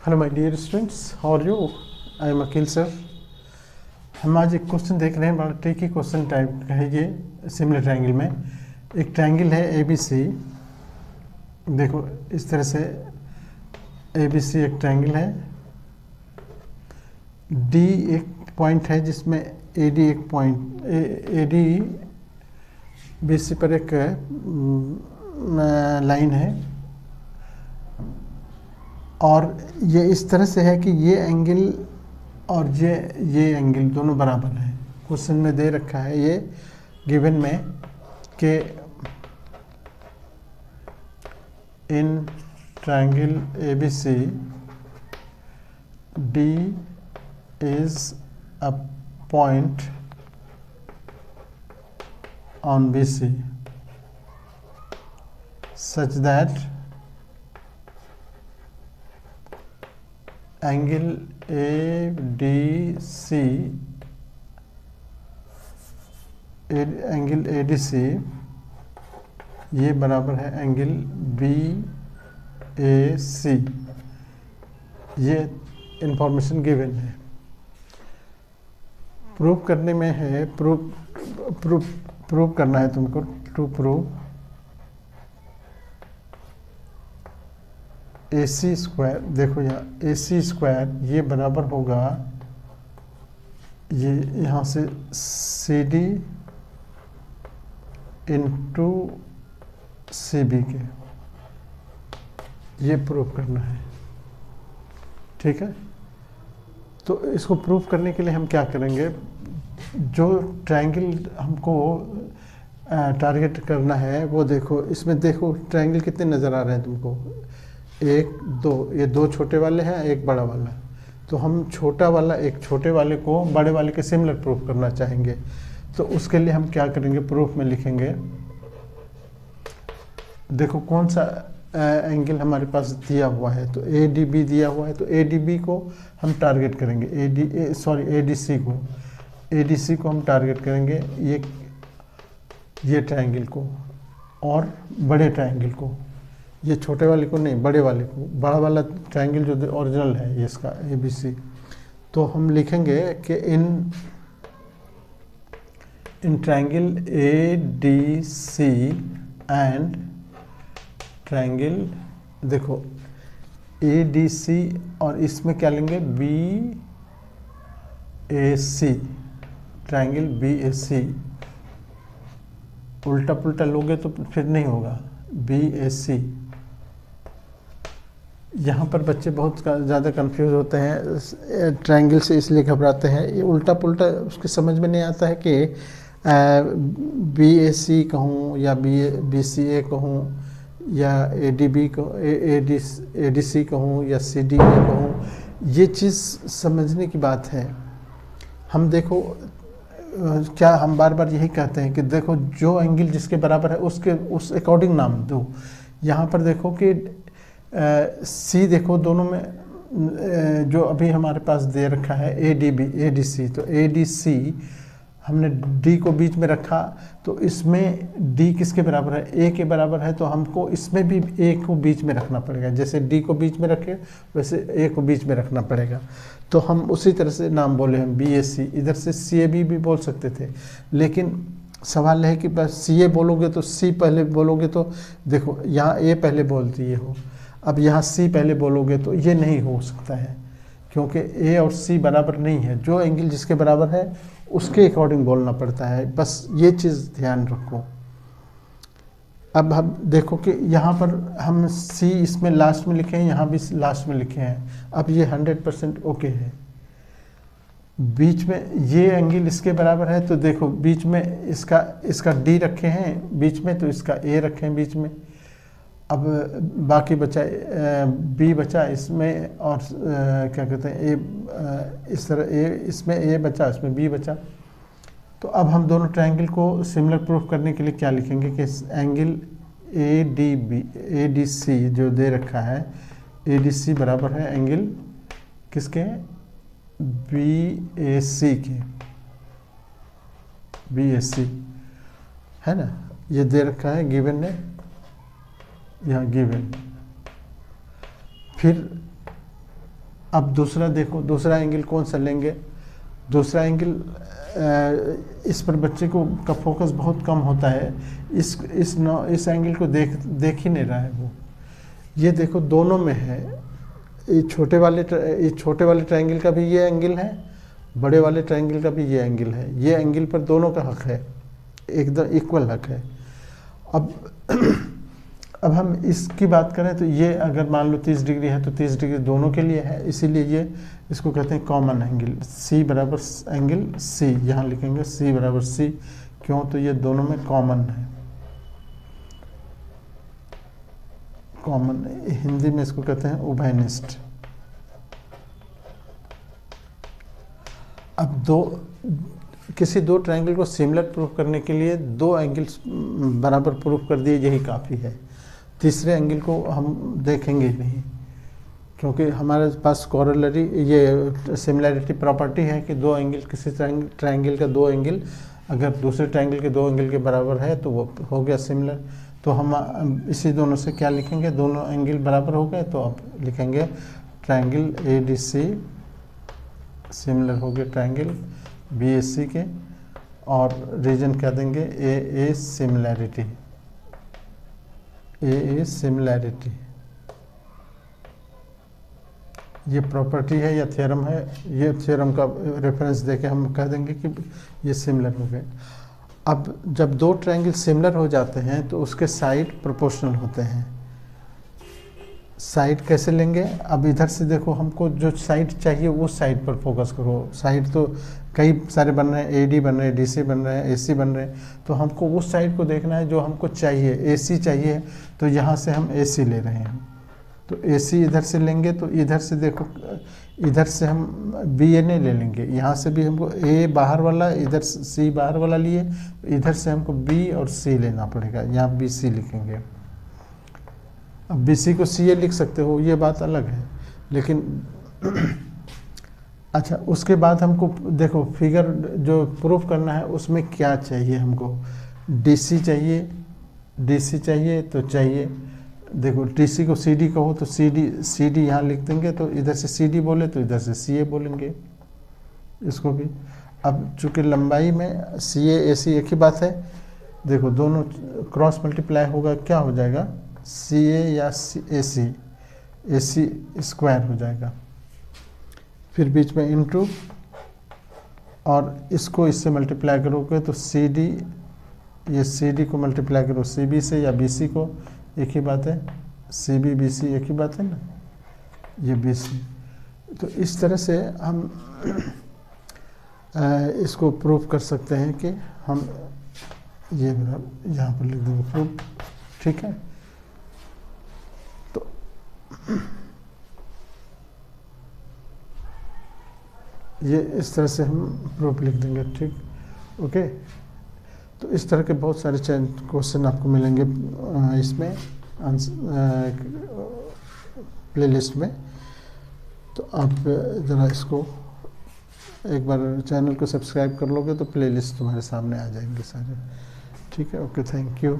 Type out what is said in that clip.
Hello my dear students, how are you? I am Aqeel sir. हम आज एक question देख रहे हैं, बड़ा ट्रिकी क्वेश्चन टाइप का है ये। सिमिलर ट्रायंगल में एक ट्रायंगल है ए बी सी। देखो इस तरह से ए बी सी एक ट्रायंगल है। डी एक पॉइंट है जिसमें ए डी एक point A D B C पर एक लाइन है, और ये इस तरह से है कि ये एंगल और ये एंगल दोनों बराबर हैं। क्वेश्चन में दे रखा है ये गिवन में कि in triangle A B C D is a point on B C such that angle A D C angle A D C ये बराबर है एंगल बी ए सी। ये इंफॉर्मेशन गिवन है। प्रूव करने में है, प्रूव करना है तुमको। To prove A C square, देखो यहाँ ए सी स्क्वायर ये बराबर होगा, ये यहाँ से C D into C B के, ये प्रूव करना है। ठीक है, तो इसको प्रूव करने के लिए हम क्या करेंगे, जो ट्रायंगल हमको टारगेट करना है वो देखो, इसमें देखो ट्रायंगल कितने नज़र आ रहे हैं तुमको, एक दो, ये दो छोटे वाले हैं, एक बड़ा वाला। तो हम छोटा वाला एक छोटे वाले को बड़े वाले के सिमिलर प्रूफ करना चाहेंगे। तो उसके लिए हम क्या करेंगे, प्रूफ में लिखेंगे, देखो कौन सा एंगल हमारे पास दिया हुआ है। तो ए डी बी दिया हुआ है, तो ए डी बी को हम टारगेट करेंगे, ए डी सी को हम टारगेट करेंगे, ये ट्रायंगल को, और बड़े ट्रायंगल को, ये छोटे वाले को नहीं, बड़े वाले को। बड़ा वाला ट्रायंगल जो ओरिजिनल है ये इसका ए बी सी। तो हम लिखेंगे कि in triangle A D C and triangle, देखो ए डी सी और इसमें क्या लेंगे, B A C, triangle B A C. उल्टा पुल्टा लोगे तो फिर नहीं होगा, बी ए सी। यहाँ पर बच्चे बहुत ज़्यादा कंफ्यूज होते हैं ट्रायंगल से, इसलिए घबराते हैं। ये उल्टा पुल्टा उसके समझ में नहीं आता है कि बी ए सी कहूँ या बी सी ए कहूँ, या ए डी बी को ए डी सी कहूँ, या सी डी ए कहूँ। ये चीज़ समझने की बात है। हम देखो क्या हम बार बार यही कहते हैं कि देखो जो एंगल जिसके बराबर है उसके उस अकॉर्डिंग नाम दो। यहाँ पर देखो कि सी, देखो दोनों में जो अभी हमारे पास दे रखा है ए डी सी, तो ए डी सी हमने डी को बीच में रखा, तो इसमें डी किसके बराबर है, ए के बराबर है। तो हमको इसमें भी ए को बीच में रखना पड़ेगा, जैसे डी को बीच में रखे वैसे ए को बीच में रखना पड़ेगा। तो हम उसी तरह से नाम बोले हम बी ए सी। इधर से सी ए बी भी बोल सकते थे, लेकिन सवाल है कि बस सी ए बोलोगे तो सी पहले बोलोगे, तो देखो यहाँ ए पहले बोलती है हो, अब यहाँ सी पहले बोलोगे तो ये नहीं हो सकता है, क्योंकि ए और सी बराबर नहीं है। जो एंगल जिसके बराबर है उसके अकॉर्डिंग बोलना पड़ता है, बस ये चीज़ ध्यान रखो। अब हम देखो कि यहाँ पर हम सी इसमें लास्ट में लिखे हैं, यहाँ भी लास्ट में लिखे हैं। अब ये 100% ओके है। बीच में ये एंगल इसके बराबर है, तो देखो बीच में इसका डी रखे हैं बीच में, तो इसका ए रखे हैं बीच में। अब बाकी बचा बी बचा इसमें, और क्या कहते हैं ए, इस तरह ए इसमें ए बचा, इसमें बी बचा। तो अब हम दोनों ट्रायंगल को सिमिलर प्रूफ करने के लिए क्या लिखेंगे कि एंगल ए डी सी जो दे रखा है, ए डी सी बराबर है एंगल किसके, बी ए सी के, बी ए सी है ना, ये दे रखा है गिवन ने, यहाँ गिवन। फिर अब दूसरा देखो, दूसरा एंगल कौन सा लेंगे। दूसरा एंगल इस पर बच्चे को का फोकस बहुत कम होता है, इस एंगल को देख ही नहीं रहा है वो। ये देखो दोनों में है, ये छोटे वाले ट्रायंगल का भी ये एंगल है, बड़े वाले ट्रायंगल का भी ये एंगल है। ये एंगल पर दोनों का हक है, एकदम इक्वल हक है। अब हम इसकी बात करें तो ये अगर मान लो 30 डिग्री है तो 30 डिग्री दोनों के लिए है, इसीलिए ये इसको कहते हैं कॉमन एंगल। C बराबर एंगल C, यहाँ लिखेंगे C बराबर C, क्यों, तो ये दोनों में कॉमन है। कॉमन हिंदी में इसको कहते हैं उभयनिष्ठ। अब किसी दो ट्रायंगल को सिमिलर प्रूफ करने के लिए दो एंगल्स बराबर प्रूफ कर दिए, यही काफ़ी है। तीसरे एंगल को हम देखेंगे नहीं, क्योंकि हमारे पास कोरोलरी ये सिमिलैरिटी प्रॉपर्टी है कि दो एंगल, किसी ट्रायंगल का दो एंगल अगर दूसरे ट्रायंगल के दो एंगल के बराबर है तो वो हो गया सिमिलर। तो हम इसी दोनों से क्या लिखेंगे, दोनों एंगल बराबर हो गए तो अब लिखेंगे ट्रायंगल ADC सिमिलर हो गए ट्रायंगल BAC के, और रीजन क्या देंगे AA सिमिलैरिटी। AA सिमिलैरिटी ये प्रॉपर्टी है या थ्योरम है, ये थ्योरम का रेफरेंस देके हम कह देंगे कि ये सिमिलर हो गए। अब जब दो ट्रायंगल सिमिलर हो जाते हैं तो उसके साइड प्रोपोर्शनल होते हैं। साइड कैसे लेंगे, अब इधर से देखो, हमको जो साइड चाहिए उस साइड पर फोकस करो। साइड तो कई सारे बन रहे हैं, AD बन रहे हैं, DC बन रहे हैं, AC बन रहे हैं, तो हमको उस साइड को देखना है जो हमको चाहिए। AC चाहिए तो यहाँ से हम AC ले रहे हैं, तो AC इधर से लेंगे तो इधर से देखो, इधर से हम BNA ले लेंगे। यहाँ से भी हमको A बाहर वाला, इधर C बाहर वाला लिए, तो इधर से हमको B और C लेना पड़ेगा, यहाँ BC लिखेंगे। अब BC को CA लिख सकते हो, ये बात अलग है, लेकिन अच्छा उसके बाद हमको देखो फिगर जो प्रूफ करना है उसमें क्या चाहिए हमको। DC चाहिए तो चाहिए, देखो DC को CD कहो तो CD यहाँ लिख देंगे, तो इधर से CD बोले तो इधर से CA बोलेंगे इसको भी। अब चूँकि लंबाई में CA AC एक ही बात है, देखो दोनों क्रॉस मल्टीप्लाई होगा, क्या हो जाएगा CA या AC स्क्वायर हो जाएगा, फिर बीच में इनटू, और इसको इससे मल्टीप्लाई करोगे तो CD, ये CD को मल्टीप्लाई करो CB से या BC को, एक ही बात है, CB BC एक ही बात है ना, ये BC। तो इस तरह से हम इसको प्रूफ कर सकते हैं कि हम ये यहाँ पर लिख देंगे प्रूफ, ठीक है। तो ये इस तरह से हम प्रूफ लिख देंगे, ठीक, ओके। तो इस तरह के बहुत सारे क्वेश्चन आपको मिलेंगे इसमें प्लेलिस्ट में। तो आप ज़रा इसको एक बार चैनल को सब्सक्राइब कर लोगे तो प्लेलिस्ट तुम्हारे सामने आ जाएंगे सारे, ठीक है, ओके, थैंक यू।